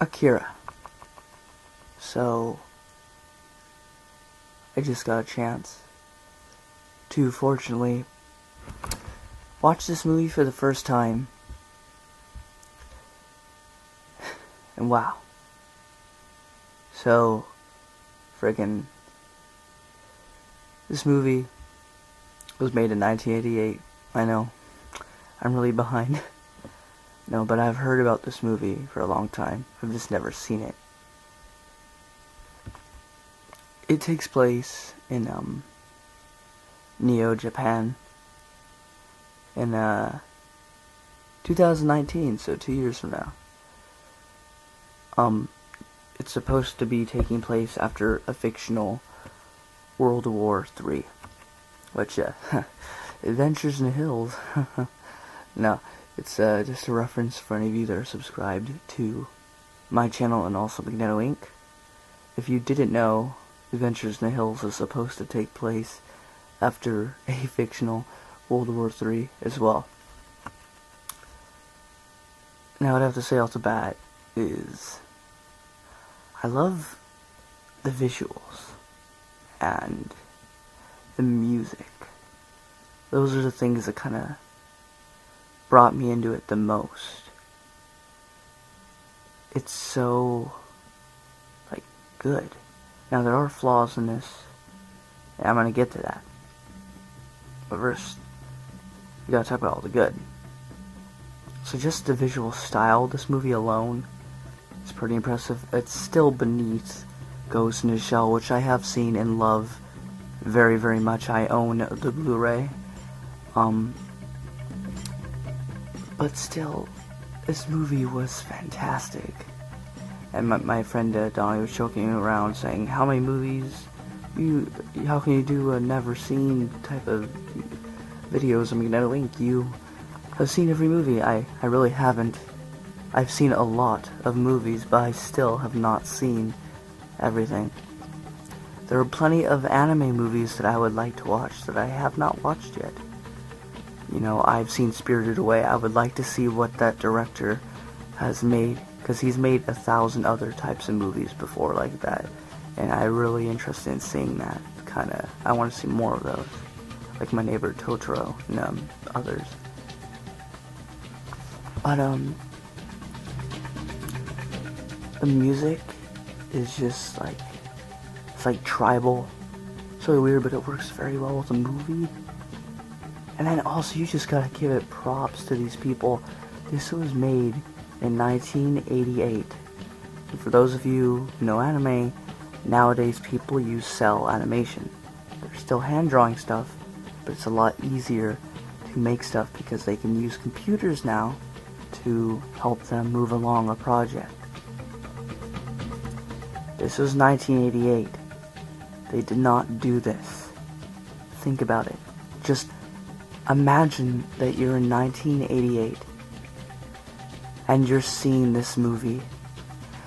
Akira. So, I just got a chance to, fortunately, watch this movie for the first time. And wow. So, friggin', this movie was made in 1988. I know, I'm really behind. No, but I've heard about this movie for a long time. I've just never seen it. It takes place in, Neo, Japan. In, 2019, so 2 years from now. It's supposed to be taking place after a fictional World War III. Which, Adventures in the Hills. No, it's just a reference for any of you that are subscribed to my channel and also Magneto Inc. If you didn't know, Adventures in the Hills is supposed to take place after a fictional World War III as well. Now, what I have to say off the bat is I love the visuals and the music. Those are the things that kind of brought me into it the most. It's so, like, good. Now, there are flaws in this, and I'm going to get to that. But first, we gotta talk about all the good. So just the visual style, this movie alone is pretty impressive. It's still beneath Ghost in the Shell, which I have seen and love very, very much. I own the Blu-ray. But still, this movie was fantastic. And my friend Donnie was joking around saying, how many movies, how can you do a never seen type of videos? I mean, I don't think you have seen every movie. I really haven't. I've seen a lot of movies, but I still have not seen everything. There are plenty of anime movies that I would like to watch that I have not watched yet. You know, I've seen Spirited Away. I would like to see what that director has made, because he's made 1,000 other types of movies before like that, and I'm really interested in seeing that. I want to see more of those, like My Neighbor Totoro and others. But the music is just like, it's like tribal. It's really weird, but it works very well with the movie. And then also, you just gotta give it props to these people. This was made in 1988. And for those of you who know anime, nowadays people use cell animation. They're still hand drawing stuff, but it's a lot easier to make stuff because they can use computers now to help them move along a project. This was 1988. They did not do this. Think about it. Just imagine that you're in 1988 and you're seeing this movie.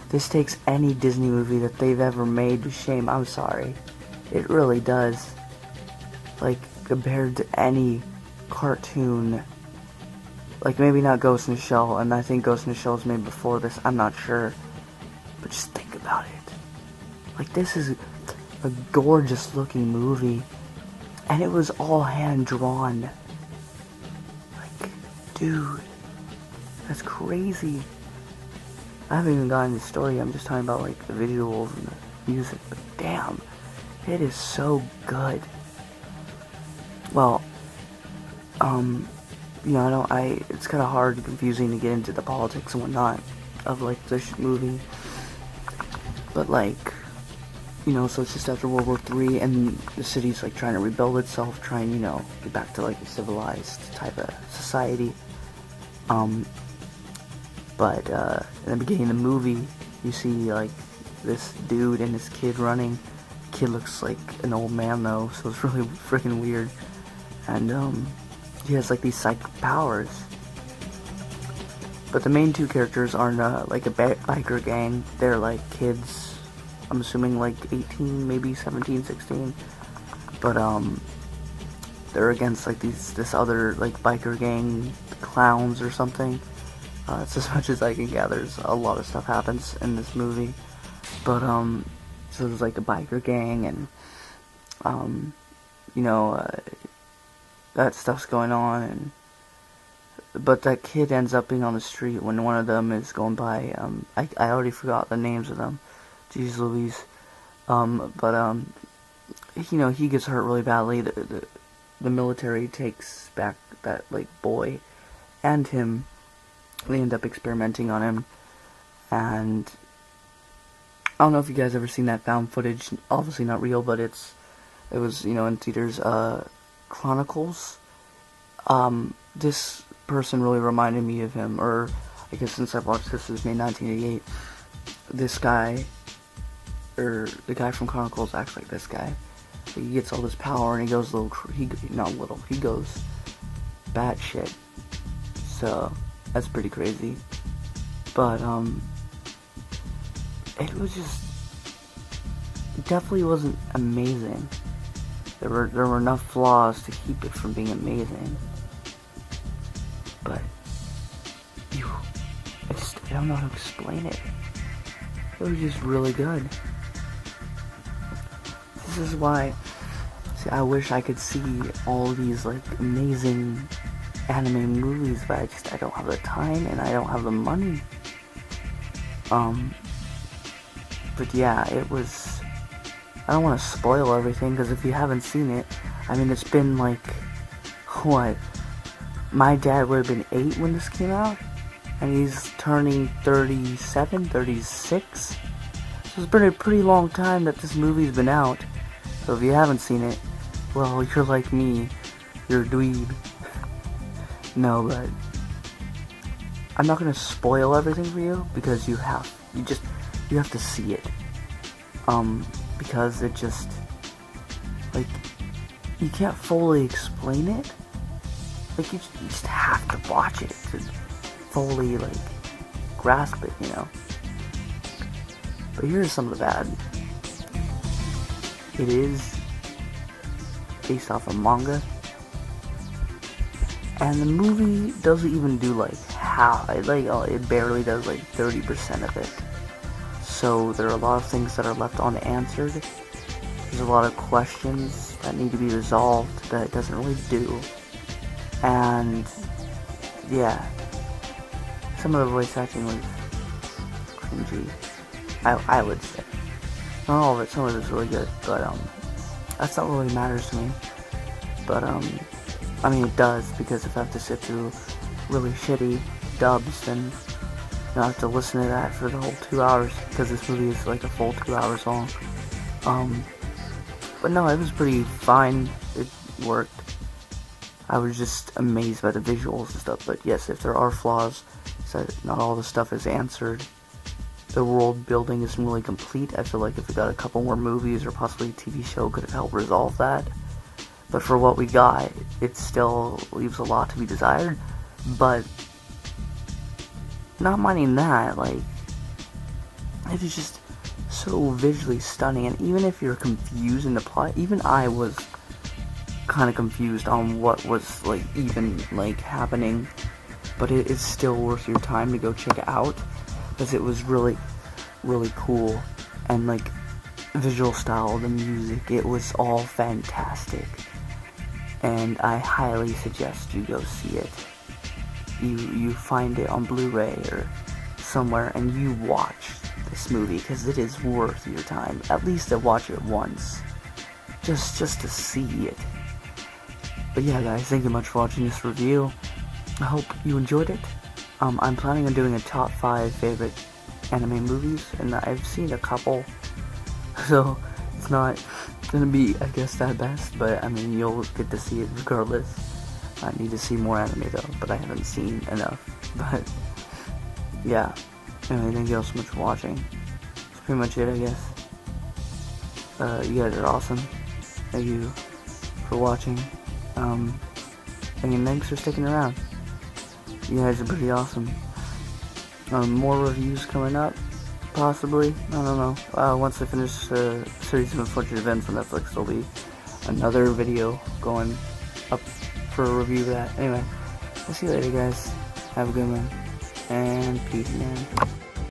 This takes any Disney movie that they've ever made to shame. I'm sorry. It really does. Like, compared to any cartoon, like maybe not Ghost in the Shell, and I think Ghost in the Shell was made before this, I'm not sure. But just think about it. Like, this is a gorgeous looking movie, and it was all hand drawn. Like, dude, that's crazy. I haven't even gotten the story, I'm just talking about like the visuals and the music, but damn, it is so good. Well, you know, it's kind of hard and confusing to get into the politics and whatnot of like this movie, but like, you know, so it's just after World War III, and the city's like trying to rebuild itself, trying, you know, get back to like a civilized type of society. But in the beginning of the movie, you see like this dude and this kid running. The kid looks like an old man though, so it's really freaking weird. And he has like these psychic powers. But the main two characters aren't like a biker gang. They're like kids. I'm assuming like 18, maybe 17, 16. But they're against like this other like biker gang, clowns or something. It's as much as I can gather. A lot of stuff happens in this movie. But, so there's like a biker gang and, you know, that stuff's going on, and but that kid ends up being on the street when one of them is going by. I already forgot the names of them. Jeez Louise. But you know, he gets hurt really badly. The military takes back that like boy and him. They end up experimenting on him, and I don't know if you guys ever seen that found footage. Obviously not real, but it was, you know, in theaters. Chronicles. This person really reminded me of him, or I guess since I've watched this, it was made in 1988. This guy, or the guy from Chronicles acts like this guy. He gets all this power and he goes he goes batshit. So that's pretty crazy. But it definitely wasn't amazing. There were enough flaws to keep it from being amazing. But I don't know how to explain it. It was just really good. This is why, see, I wish I could see all these like amazing anime movies, but I don't have the time and I don't have the money. But yeah, it was. I don't want to spoil everything, because if you haven't seen it, I mean, it's been like, what? My dad would have been 8 when this came out, and he's turning 37, 36. So it's been a pretty long time that this movie's been out. So if you haven't seen it, well, you're like me. You're a dweeb. No, but I'm not going to spoil everything for you, because you have to see it. Because it just, like, you can't fully explain it. Like, you just have to watch it to fully, like, grasp it, you know. But here's some of the bad. It is based off a manga. And the movie doesn't even do, like, it barely does, like, 30% of it. So there are a lot of things that are left unanswered. There's a lot of questions that need to be resolved that it doesn't really do. And yeah, some of the voice acting was cringy, I would say. Not all of it, some of it is really good, but that's not what really matters to me. But I mean, it does, because if I have to sit through really shitty dubs, then I have to listen to that for the whole 2 hours, because this movie is like a full 2 hours long. But no, it was pretty fine. It worked. I was just amazed by the visuals and stuff. But yes, if there are flaws, so not all the stuff is answered. The world building isn't really complete. I feel like if we got a couple more movies or possibly a TV show could have helped resolve that. But for what we got, it still leaves a lot to be desired. But not minding that, like, it is just so visually stunning, and even if you're confused in the plot, even I was kind of confused on what was, like, even, like, happening, but it is still worth your time to go check it out, because it was really, really cool, and, like, visual style, the music, it was all fantastic, and I highly suggest you go see it. You find it on Blu-ray or somewhere, and you watch this movie, because it is worth your time, at least to watch it once, just to see it. But yeah, guys, thank you much for watching this review. I hope you enjoyed it. I'm planning on doing a top 5 favorite anime movies, and I've seen a couple, so it's not gonna be, I guess, that best, but I mean, you'll get to see it regardless. I need to see more anime though, but I haven't seen enough. But yeah, anyway, thank you all so much for watching. That's pretty much it, I guess. You guys are awesome. Thank you for watching. And thanks for sticking around. You guys are pretty awesome. More reviews coming up, possibly. I don't know. Once I finish the series of unfortunate events on Netflix, there'll be another video going up for a review of that. Anyway, I'll see you later, guys. Have a good one. and peace, man.